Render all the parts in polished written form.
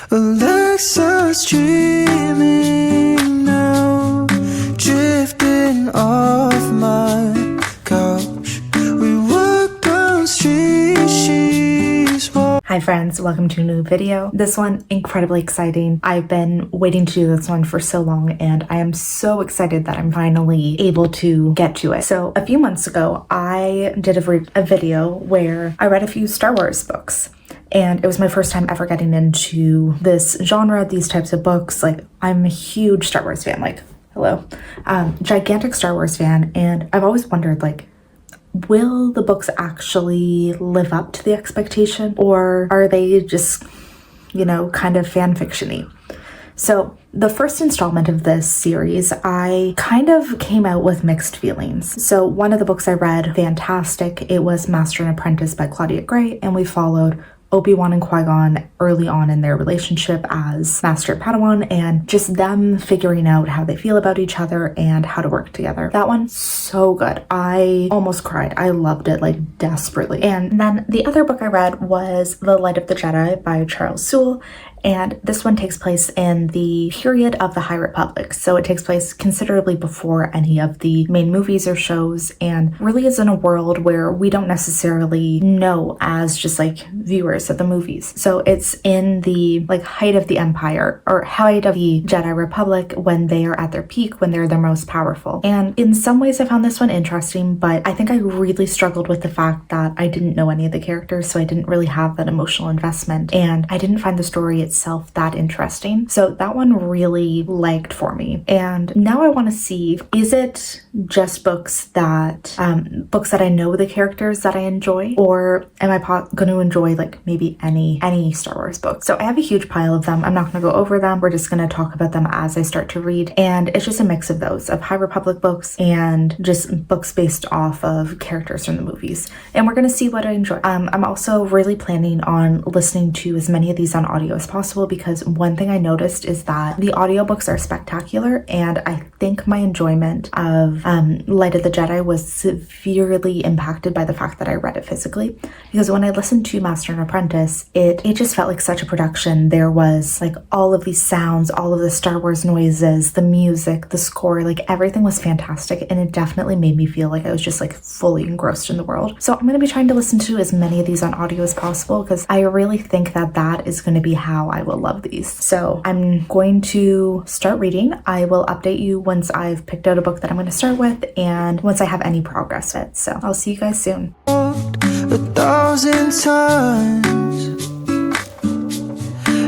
Alexa's dreaming now, drifting off my couch. We walk down street, she's Hi friends, welcome to a new video. This one, incredibly exciting. I've been waiting to do this one for so long and I am so excited that I'm finally able to get to it. So a few months ago, I did a video where I read a few Star Wars books. And it was my first time ever getting into this genre, these types of books. Like, I'm a huge Star Wars fan, like, hello. Gigantic Star Wars fan, and I've always wondered, like, will the books actually live up to the expectation, or are they just, you know, kind of fan fiction-y? So the first installment of this series, I kind of came out with mixed feelings. So one of the books I read, fantastic. It was Master and Apprentice by Claudia Gray, and we followed Obi-Wan and Qui-Gon early on in their relationship as Master and Padawan, and just them figuring out how they feel about each other and how to work together. That one, so good. I almost cried. I loved it, like, desperately. And then the other book I read was The Light of the Jedi by Charles Soule, and this one takes place in the period of the High Republic. So it takes place considerably before any of the main movies or shows, and really is in a world where we don't necessarily know as just like viewers of the movies. So it's in the like height of the Empire, or height of the Jedi Republic, when they are at their peak, when they're their most powerful. And in some ways I found this one interesting, but I think I really struggled with the fact that I didn't know any of the characters, so I didn't really have that emotional investment, and I didn't find the story itself that interesting. So that one really lagged for me. And now I want to see, is it just books that I know the characters that I enjoy, or am I going to enjoy like maybe any Star Wars book? So I have a huge pile of them. I'm not going to go over them. We're just going to talk about them as I start to read. And it's just a mix of those, of High Republic books and just books based off of characters from the movies. And we're going to see what I enjoy. I'm also really planning on listening to as many of these on audio as possible, because one thing I noticed is that the audiobooks are spectacular, and I think my enjoyment of Light of the Jedi was severely impacted by the fact that I read it physically. Because when I listened to Master and Apprentice, it just felt like such a production. There was like all of these sounds, all of the Star Wars noises, the music, the score, like everything was fantastic, and it definitely made me feel like I was just like fully engrossed in the world. So I'm going to be trying to listen to as many of these on audio as possible, because I really think that that is going to be how I will love these. So I'm going to start reading. I will update you once I've picked out a book that I'm going to start with, and once I have any progress with it. So I'll see you guys soon. 1,000 times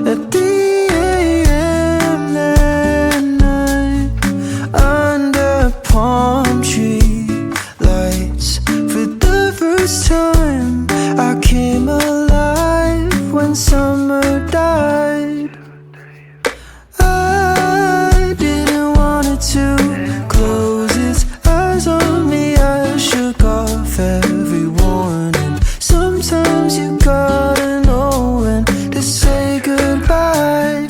at the AM that night under palm tree lights. For the first time I came alive when summer died. I didn't want it to close its eyes on me. I shook off every warning. Sometimes you gotta know when to say goodbye.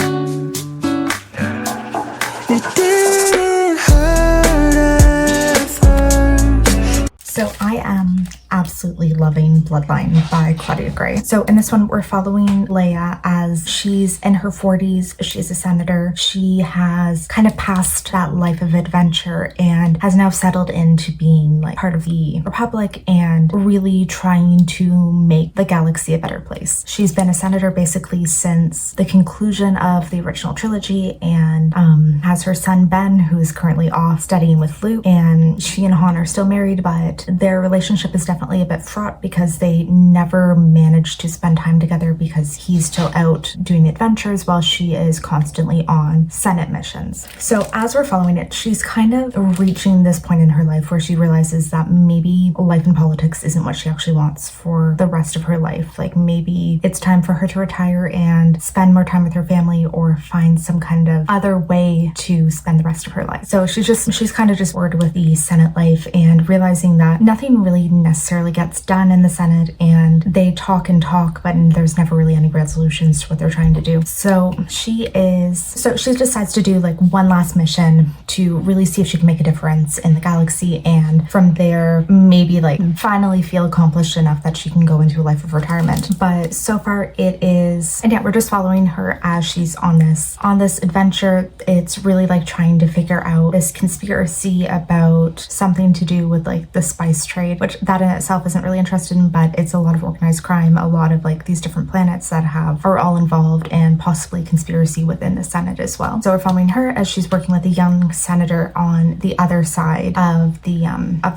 It didn't hurt at first. So I am absolutely loving Bloodline by Claudia Gray. So in this one, we're following Leia as she's in her 40s. She's a senator. She has kind of passed that life of adventure and has now settled into being like part of the Republic and really trying to make the galaxy a better place. She's been a senator basically since the conclusion of the original trilogy, and has her son Ben, who's currently off studying with Luke, and she and Han are still married, but their relationship is definitely a bit fraught because they never managed to spend time together, because he's still out doing adventures while she is constantly on Senate missions. So as we're following it, she's kind of reaching this point in her life where she realizes that maybe life in politics isn't what she actually wants for the rest of her life. Like, maybe it's time for her to retire and spend more time with her family, or find some kind of other way to spend the rest of her life. So she's kind of just bored with the Senate life and realizing that nothing really necessarily gets done in the Senate, and and they talk and talk, but there's never really any resolutions to what they're trying to do. So she decides to do like one last mission to really see if she can make a difference in the galaxy, and from there maybe like finally feel accomplished enough that she can go into a life of retirement. But so far it is, and yeah, we're just following her as she's on this adventure. It's really like trying to figure out this conspiracy about something to do with like the spice trade, which that in itself isn't really interested in, but it's a lot of organized crime, a lot of like these different planets that are all involved, and possibly conspiracy within the Senate as well. So we're following her as she's working with a young senator on the other side of the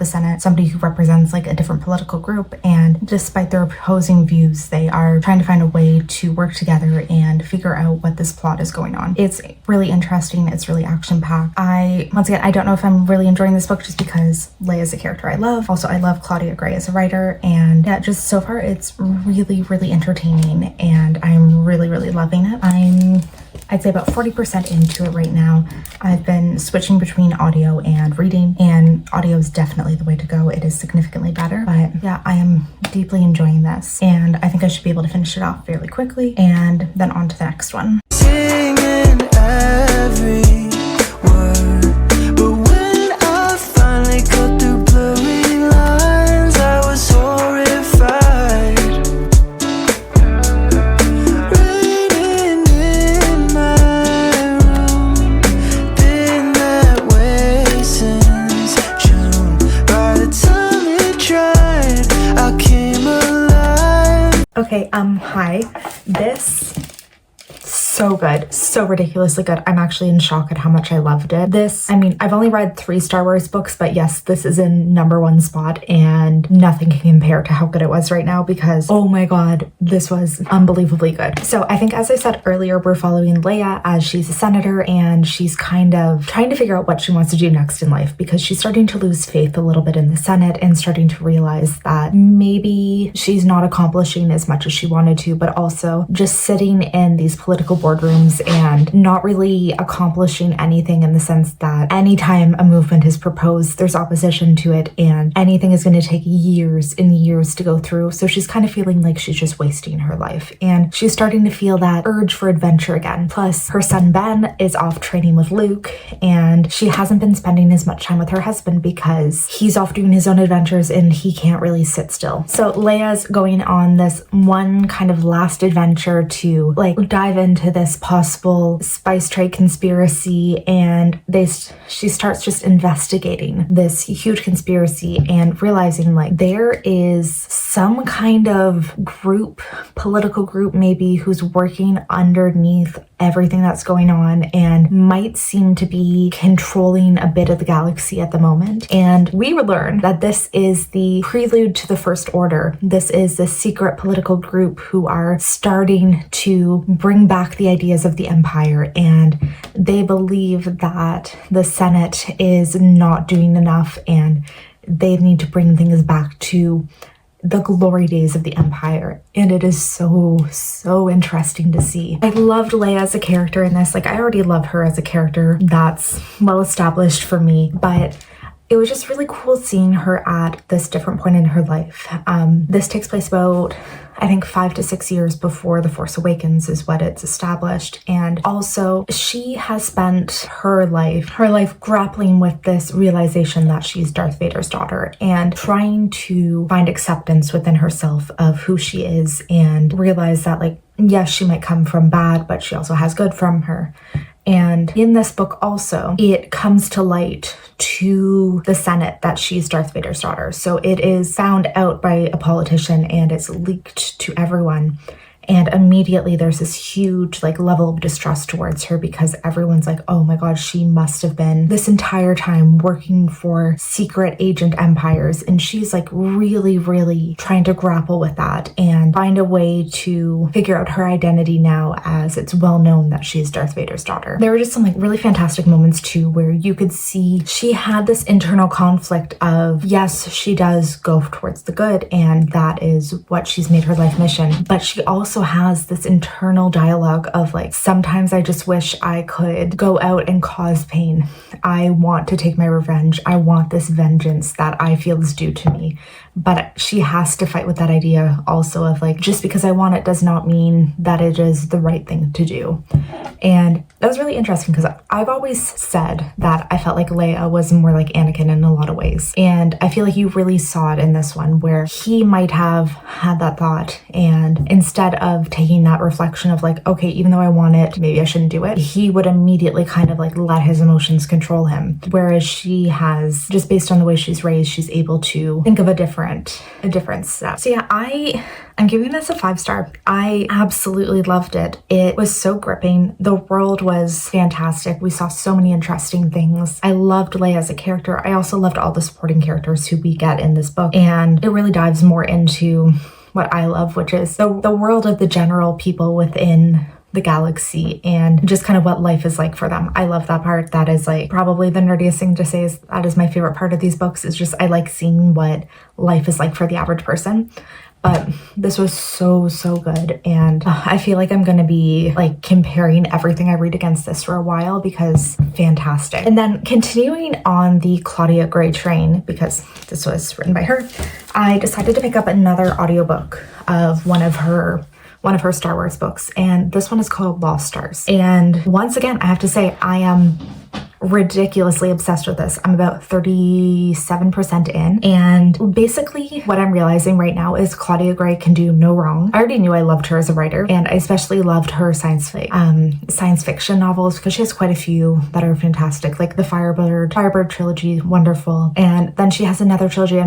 Senate, somebody who represents like a different political group, and despite their opposing views, they are trying to find a way to work together and figure out what this plot is going on. It's really interesting. It's really action-packed. Once again, I don't know if I'm really enjoying this book just because Leia's a character I love. Also, I love Claudia Gray as a writer, and yeah, just so far it's really, really entertaining, and I'm really, really loving it. I'd say about 40% into it right now. I've been switching between audio and reading, and audio is definitely the way to go. It is significantly better, but yeah, I am deeply enjoying this, and I think I should be able to finish it off fairly quickly, and then on to the next one. Singing every word, but when I finally cut through blurry lines, I was horrified. Raining in my room, been that way since June. By the time it dried, I came alive. Okay, hi. This so good, so ridiculously good. I'm actually in shock at how much I loved it. I've only read 3 Star Wars books, but yes, this is in #1 spot, and nothing can compare to how good it was right now, because oh my god, this was unbelievably good. So I think, as I said earlier, we're following Leia as she's a senator, and she's kind of trying to figure out what she wants to do next in life, because she's starting to lose faith a little bit in the Senate and starting to realize that maybe she's not accomplishing as much as she wanted to, but also just sitting in these political boardrooms and not really accomplishing anything, in the sense that anytime a movement is proposed, there's opposition to it, and anything is going to take years and years to go through. So she's kind of feeling like she's just wasting her life, and she's starting to feel that urge for adventure again. Plus, her son Ben is off training with Luke, and she hasn't been spending as much time with her husband because he's off doing his own adventures and he can't really sit still. So Leia's going on this one kind of last adventure to like dive into this possible spice trade conspiracy, and she starts just investigating this huge conspiracy and realizing like there is some kind of political group maybe, who's working underneath everything that's going on and might seem to be controlling a bit of the galaxy at the moment. And we will learn that this is the prelude to the First Order. This is the secret political group who are starting to bring back the ideas of the Empire, and they believe that the Senate is not doing enough, and they need to bring things back to the glory days of the Empire. And it is so interesting to see. I loved Leia as a character in this. Like, I already love her as a character. That's well established for me, but it was just really cool seeing her at this different point in her life. This takes place about, I think, 5 to 6 years before The Force Awakens is what it's established. And also, she has spent her life grappling with this realization that she's Darth Vader's daughter, and trying to find acceptance within herself of who she is, and realize that, like, yes, she might come from bad, but she also has good from her. And in this book also, it comes to light to the Senate that she's Darth Vader's daughter. So it is found out by a politician, and it's leaked to everyone. And immediately there's this huge level of distrust towards her, because everyone's like, oh my god, she must have been this entire time working for secret agent empires. And she's really trying to grapple with that and find a way to figure out her identity now, as it's well known that she's Darth Vader's daughter. There were just some really fantastic moments too, where you could see she had this internal conflict of, yes, she does go towards the good, and that is what she's made her life mission, but she also has this internal dialogue of sometimes I just wish I could go out and cause pain. I want to take my revenge. I want this vengeance that I feel is due to me. but she has to fight with that idea also of like, just because I want it does not mean that it is the right thing to do. And that was really interesting because I've always said that I felt like Leia was more like Anakin in a lot of ways. And I feel like you really saw it in this one where he might have had that thought, and instead of taking that reflection of like, okay, even though I want it, maybe I shouldn't do it, he would immediately kind of like let his emotions control him. Whereas she has, just based on the way she's raised, she's able to think of a different step. So yeah, I'm giving this a 5-star. I absolutely loved it. It was so gripping. The world was fantastic. We saw so many interesting things. I loved Leia as a character. I also loved all the supporting characters who we get in this book. And it really dives more into what I love, which is the world of the general people within the galaxy and just kind of what life is like for them. I love that part. That is like probably the nerdiest thing to say, is that is my favorite part of these books, is just I like seeing what life is like for the average person. But this was so good, and I feel like I'm gonna be like comparing everything I read against this for a while because fantastic. And then continuing on the Claudia Gray train, because this was written by her, I decided to pick up another audiobook of one of her Star Wars books, and this one is called Lost Stars. And once again, I have to say I am ridiculously obsessed with this. I'm about 37% in, and basically what I'm realizing right now is Claudia Gray can do no wrong. I already knew I loved her as a writer, and I especially loved her science fiction novels because she has quite a few that are fantastic, like the Firebird trilogy, wonderful. And then she has another trilogy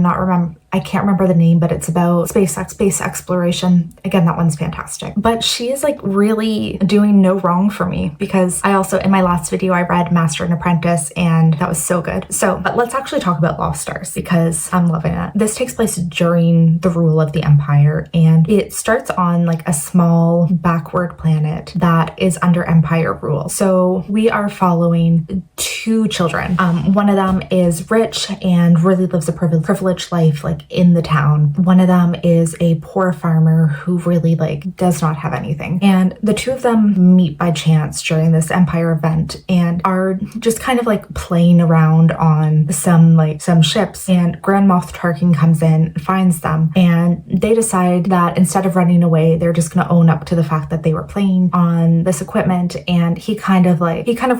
I can't remember the name, but it's about space exploration. Again, that one's fantastic. But she is like really doing no wrong for me, because I also, in my last video, I read Master and Apprentice, and that was so good. But let's actually talk about Lost Stars because I'm loving it. This takes place during the rule of the Empire, and it starts on like a small backward planet that is under Empire rule. So we are following 2 children. One of them is rich and really lives a privileged life, like in the town. One of them is a poor farmer who really like does not have anything. And the 2 of them meet by chance during this Empire event and are just kind of like playing around on some ships. And Grand Moff Tarkin comes in, finds them, and they decide that instead of running away, they're just going to own up to the fact that they were playing on this equipment. And he kind of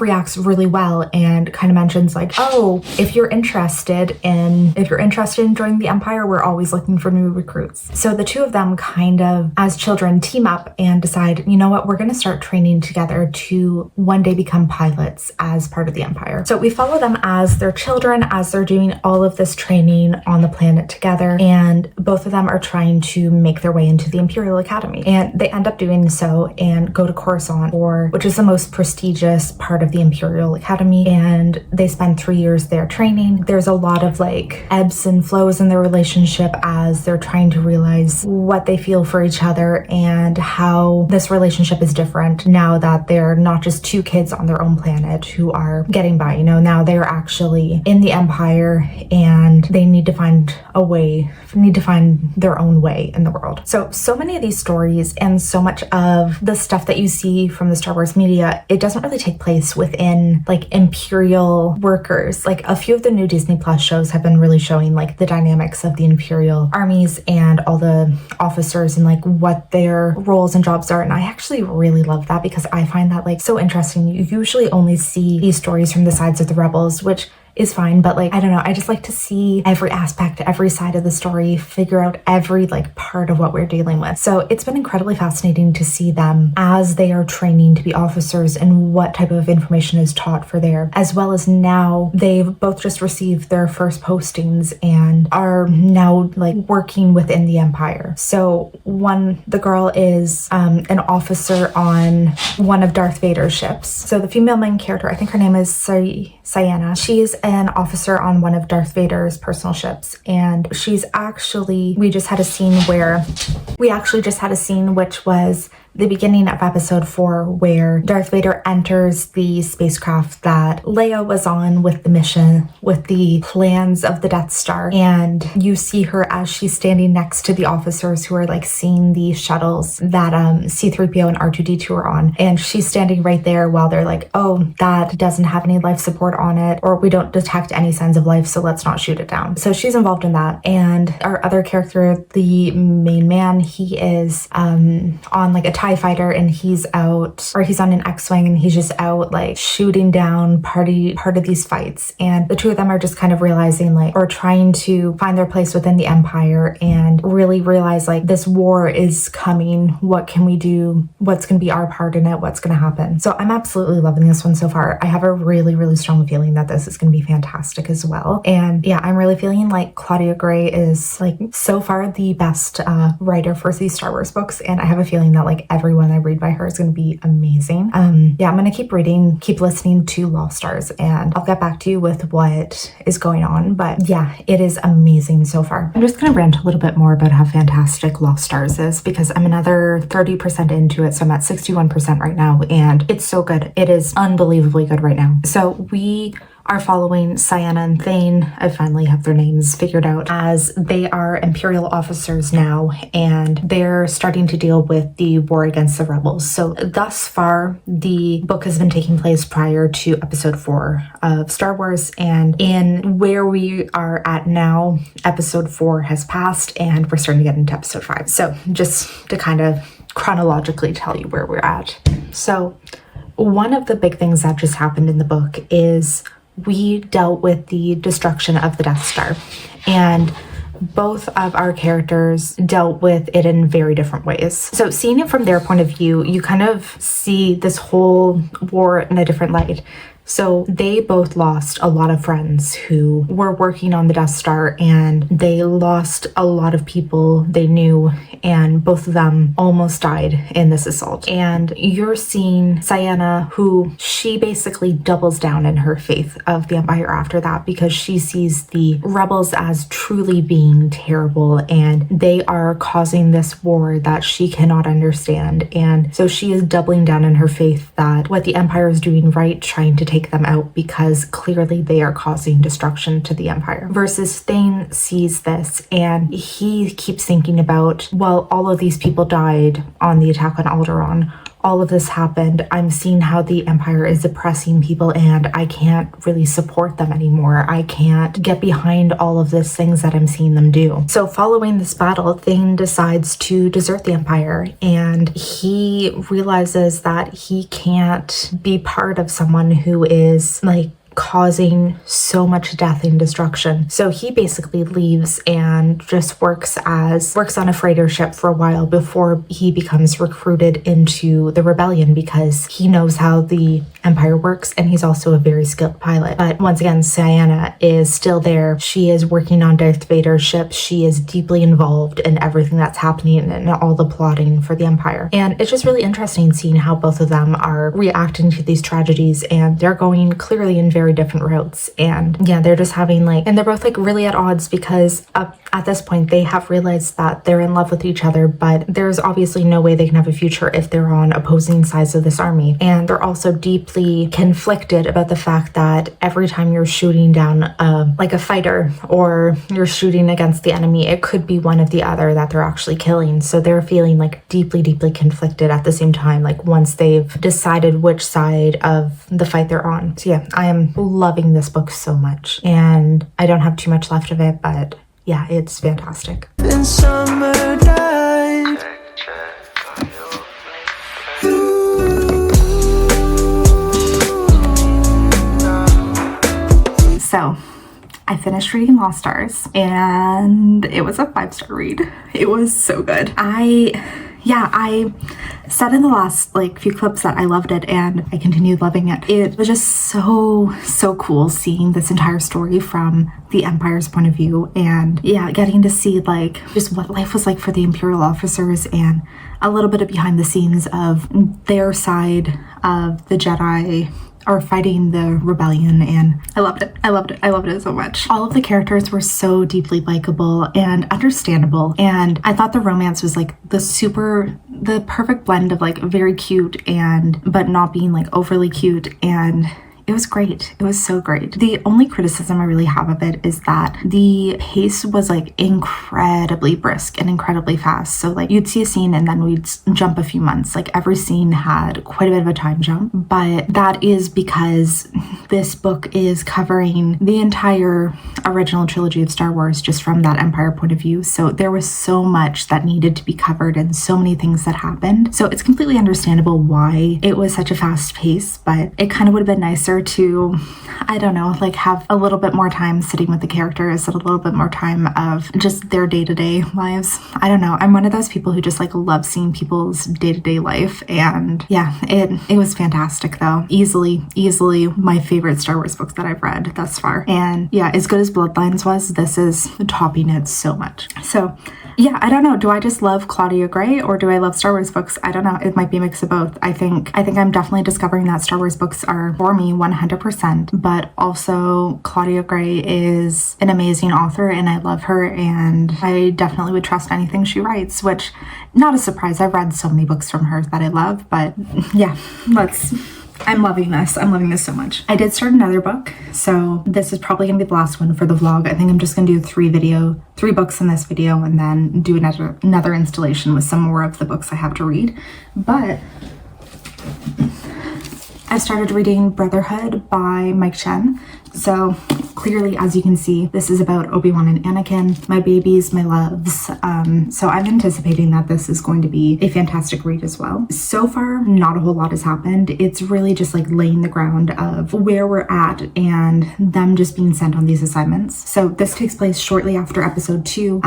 reacts really well and kind of mentions like, oh, if you're interested in joining the Empire, we're always looking for new recruits. So the 2 of them kind of, as children, team up and decide, you know what, we're going to start training together to one day become pilots as part of the Empire. So we follow them as they're children, as they're doing all of this training on the planet together, and both of them are trying to make their way into the Imperial Academy. And they end up doing so and go to Coruscant, which is the most prestigious part of the Imperial Academy, and they spend 3 years there training. There's a lot of like ebbs and flows in their relationship as they're trying to realize what they feel for each other and how this relationship is different now that they're not just 2 kids on their own planet who are getting by. Now they're actually in the Empire and they need to find their own way in the world. So many of these stories and so much of the stuff that you see from the Star Wars media, it doesn't really take place within like Imperial workers. Like a few of the new Disney Plus shows have been really showing like the dynamics of the Imperial armies and all the officers and like what their roles and jobs are. And I actually really love that because I find that like so interesting. You usually only see these stories from the sides of the rebels, which is fine, but like, I don't know, I just like to see every aspect, every side of the story, figure out every like part of what we're dealing with. So it's been incredibly fascinating to see them as they are training to be officers and what type of information is taught for there, as well as now they've both just received their first postings and are now like working within the Empire. So the girl is an officer on one of Darth Vader's ships. So the female main character, I think her name is Sienna. She's an officer on one of Darth Vader's personal ships, and we just had a scene which was the beginning of episode 4 where Darth Vader enters the spacecraft that Leia was on with the mission, with the plans of the Death Star. And you see her as she's standing next to the officers who are like seeing the shuttles that C-3PO and R2-D2 are on. And she's standing right there while they're like, oh, that doesn't have any life support on it, or we don't detect any signs of life, so let's not shoot it down. So she's involved in that. And our other character, the main man, he is on like a TIE fighter, and he's out, or he's on an X-Wing, and he's just out like shooting down part of these fights. And the two of them are just kind of realizing like, or trying to find their place within the Empire and really realize like this war is coming. What can we do? What's going to be our part in it? What's going to happen? So I'm absolutely loving this one so far. I have a really, really strong feeling that this is going to be fantastic as well. And yeah, I'm really feeling like Claudia Gray is like so far the best writer for these Star Wars books. And I have a feeling that like everyone I read by her is going to be amazing. Yeah, I'm going to keep reading, keep listening to Lost Stars, and I'll get back to you with what is going on. But yeah, it is amazing so far. I'm just going to rant a little bit more about how fantastic Lost Stars is because I'm another 30% into it. So I'm at 61% right now, and it's so good. It is unbelievably good right now. So we are following Ciena and Thane. I finally have their names figured out, as they are Imperial officers now, and they're starting to deal with the war against the rebels. So thus far, the book has been taking place prior to episode 4 of Star Wars, and in where we are at now, episode 4 has passed, and we're starting to get into episode 5. So just to kind of chronologically tell you where we're at. So one of the big things that just happened in the book is we dealt with the destruction of the Death Star, and both of our characters dealt with it in very different ways. So seeing it from their point of view, you kind of see this whole war in a different light. So they both lost a lot of friends who were working on the Death Star, and they lost a lot of people they knew, and both of them almost died in this assault. And you're seeing Ciena, who she basically doubles down in her faith of the Empire after that, because she sees the rebels as truly being terrible, and they are causing this war that she cannot understand. And so she is doubling down in her faith that what the Empire is doing right, trying to take them out, because clearly they are causing destruction to the Empire. Versus Thane sees this, and he keeps thinking about, well, all of these people died on the attack on Alderaan. All of this happened. I'm seeing how the Empire is oppressing people, and I can't really support them anymore. I can't get behind all of these things that I'm seeing them do. So following this battle, Thane decides to desert the Empire, and he realizes that he can't be part of someone who is like causing so much death and destruction. So he basically leaves and just works on a freighter ship for a while before he becomes recruited into the rebellion, because he knows how the Empire works, and he's also a very skilled pilot. But once again, Ciena is still there. She is working on Darth Vader's ship. She is deeply involved in everything that's happening and all the plotting for the Empire. And it's just really interesting seeing how both of them are reacting to these tragedies, and they're going clearly in very different routes. And yeah, they're just having and they're both really at odds, because at this point they have realized that they're in love with each other, but there's obviously no way they can have a future if they're on opposing sides of this army. And they're also deeply conflicted about the fact that every time you're shooting down a fighter, or you're shooting against the enemy, it could be one of the other that they're actually killing. So they're feeling deeply conflicted at the same time, once they've decided which side of the fight they're on. So yeah, I am loving this book so much, and I don't have too much left of it, but yeah, it's fantastic. In summer night. So I finished reading Lost Stars, and it was a 5-star read. It was so good. I said in the last few clips that I loved it, and I continued loving it. It was just so cool seeing this entire story from the Empire's point of view, and yeah, getting to see just what life was like for the Imperial officers, and a little bit of behind the scenes of their side of the Jedi or fighting the rebellion, and I loved it. I loved it. I loved it so much. All of the characters were so deeply likable and understandable, and I thought the romance was like the perfect blend of like very cute and but not being like overly cute, and it was great. It was so great. The only criticism I really have of it is that the pace was like incredibly brisk and incredibly fast. So like you'd see a scene and then we'd jump a few months. Like every scene had quite a bit of a time jump, but that is because this book is covering the entire original trilogy of Star Wars just from that Empire point of view. So there was so much that needed to be covered and so many things that happened. So it's completely understandable why it was such a fast pace, but it kind of would have been nicer to, I don't know, like have a little bit more time sitting with the characters and a little bit more time of just their day-to-day lives. I don't know. I'm one of those people who just like love seeing people's day-to-day life, and yeah, it was fantastic though. Easily my favorite Star Wars books that I've read thus far. And yeah, as good as Bloodlines was, this is topping it so much. So yeah, I don't know. Do I just love Claudia Gray or do I love Star Wars books? I don't know. It might be a mix of both. I think I'm definitely discovering that Star Wars books are for me 100%, but also Claudia Gray is an amazing author and I love her, and I definitely would trust anything she writes, which not a surprise. I've read so many books from her that I love, but yeah, I'm loving this. I'm loving this so much. I did start another book, so this is probably gonna be the last one for the vlog. I think I'm just gonna do three books in this video and then do another installation with some more of the books I have to read. But I started reading Brotherhood by Mike Chen. So clearly, as you can see, this is about Obi-Wan and Anakin, my babies, my loves. So I'm anticipating that this is going to be a fantastic read as well. So far, not a whole lot has happened. It's really just like laying the ground of where we're at and them just being sent on these assignments. So this takes place shortly after episode 2.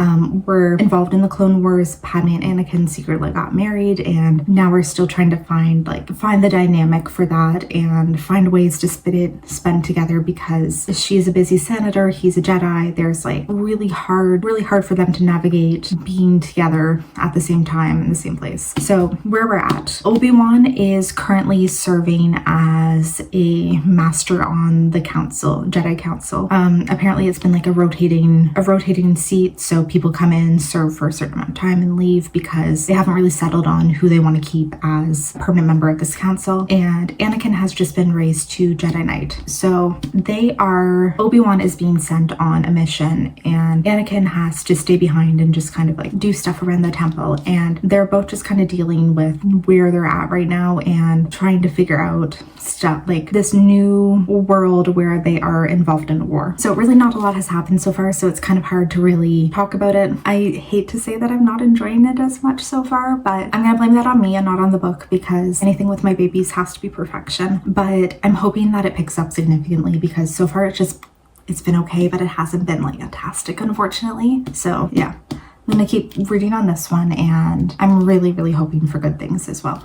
We're involved in the Clone Wars. Padme and Anakin secretly got married, and now we're still trying to find the dynamic for that and find ways to spend together, because she's a busy senator, he's a Jedi. There's like really hard for them to navigate being together at the same time in the same place. So where we're at, Obi-Wan is currently serving as a master on the council, Jedi Council. Apparently it's been like a rotating seat, so people come in, serve for a certain amount of time and leave because they haven't really settled on who they want to keep as a permanent member of this council. And Anakin has just been raised to Jedi Knight. So Obi-Wan is being sent on a mission and Anakin has to stay behind and just kind of like do stuff around the temple, and they're both just kind of dealing with where they're at right now and trying to figure out stuff like this new world where they are involved in a war. So really not a lot has happened so far, so it's kind of hard to really talk about it. I hate to say that I'm not enjoying it as much so far, but I'm gonna blame that on me and not on the book, because anything with my babies has to be perfection. But I'm hoping that it picks up significantly, because so far it's been okay, but it hasn't been like fantastic, unfortunately. So yeah, I'm gonna keep reading on this one, and I'm really hoping for good things as well.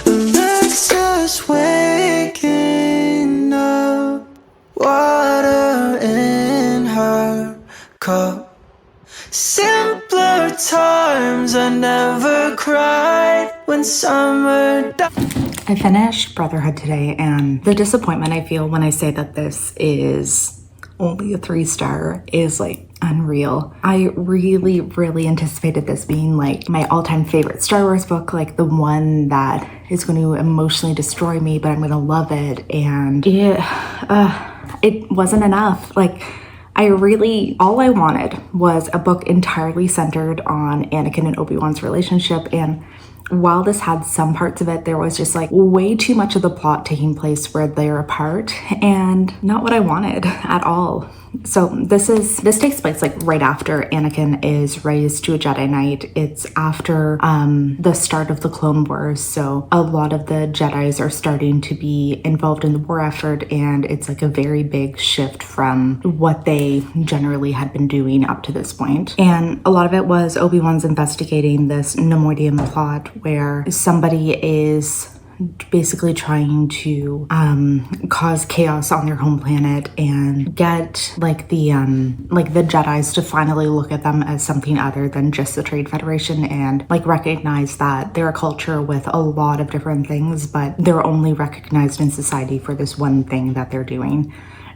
Let's just waking up, water in her cup. Simpler times, I never cried when summer died. I finished Brotherhood today, and the disappointment I feel when I say that this is only a 3-star is like unreal. I really anticipated this being like my all-time favorite Star Wars book, like the one that is going to emotionally destroy me, but I'm going to love it. And it wasn't enough. Like, all I wanted was a book entirely centered on Anakin and Obi-Wan's relationship, and while this had some parts of it, there was just like way too much of the plot taking place where they're apart, and not what I wanted at all. So this takes place like right after Anakin is raised to a Jedi Knight. It's after the start of the Clone Wars, so a lot of the Jedis are starting to be involved in the war effort, and it's like a very big shift from what they generally had been doing up to this point. And a lot of it was Obi-Wan's investigating this Nemoidian plot where somebody is basically trying to cause chaos on their home planet and get like the Jedis to finally look at them as something other than just the Trade Federation, and like recognize that they're a culture with a lot of different things, but they're only recognized in society for this one thing that they're doing.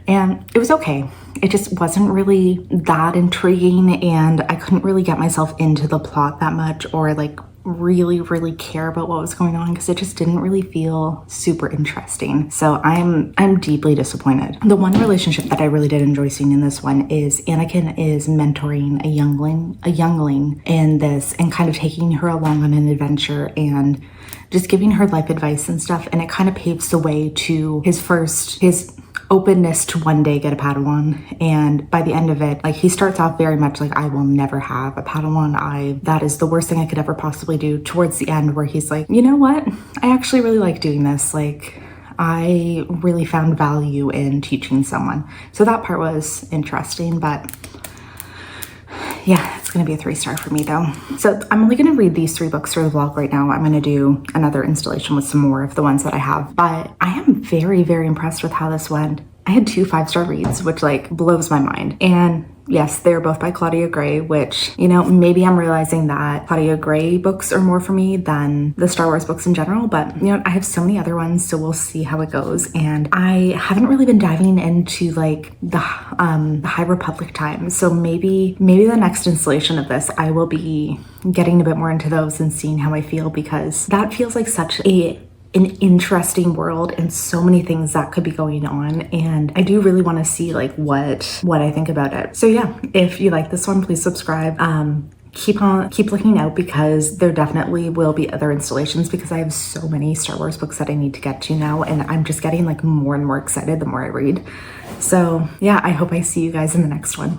And it was okay. It just wasn't really that intriguing, and I couldn't really get myself into the plot that much or like really care about what was going on, because it just didn't really feel super interesting. So I'm deeply disappointed. The one relationship that I really did enjoy seeing in this one is Anakin is mentoring a youngling in this and kind of taking her along on an adventure and just giving her life advice and stuff, and it kind of paves the way to his openness to one day get a Padawan. And by the end of it, like, he starts off very much like, I will never have a Padawan. That is the worst thing I could ever possibly do. Towards the end, where he's like, you know what? I actually really like doing this. Like, I really found value in teaching someone. So that part was interesting, but yeah, it's gonna be a 3-star for me though. So I'm only gonna read these 3 books for the vlog right now. I'm gonna do another installation with some more of the ones that I have, but I am very impressed with how this went. I had 2 5-star reads, which like blows my mind. And yes, they're both by Claudia Gray, which, you know, maybe I'm realizing that Claudia Gray books are more for me than the Star Wars books in general, but you know, I have so many other ones, so we'll see how it goes. And I haven't really been diving into like the High Republic times, so maybe the next installation of this, I will be getting a bit more into those and seeing how I feel, because that feels like such an interesting world and so many things that could be going on, and I do really want to see like what I think about it. So yeah, if you like this one, please subscribe. Keep looking out, because there definitely will be other installations, because I have so many Star Wars books that I need to get to now, and I'm just getting like more and more excited the more I read. So yeah, I hope I see you guys in the next one.